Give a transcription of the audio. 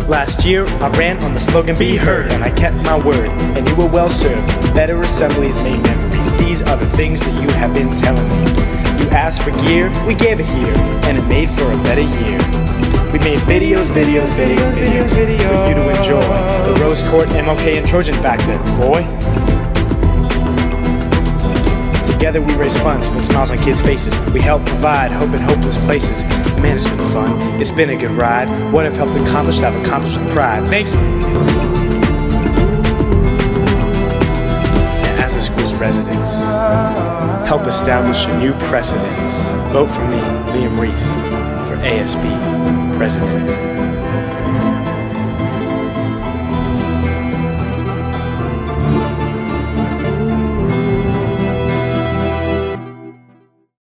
Last year, I ran on the slogan Be Heard, and I kept my word, and you were well served. Better assemblies made memories. These are the things that you have been telling me. You asked for gear, we gave it here, and it made for a better year. We made videos for you to enjoy. The Rose Court, MLK, and Trojan Factor, boy. Together we raise funds for smiles on kids' faces. We help provide hope in hopeless places. Man, it's been fun. It's been a good ride. What I've helped accomplish, I've accomplished with pride. Thank you. And as a school's residents, help establish a new precedence. Vote for me, Liam Reese, for ASB President.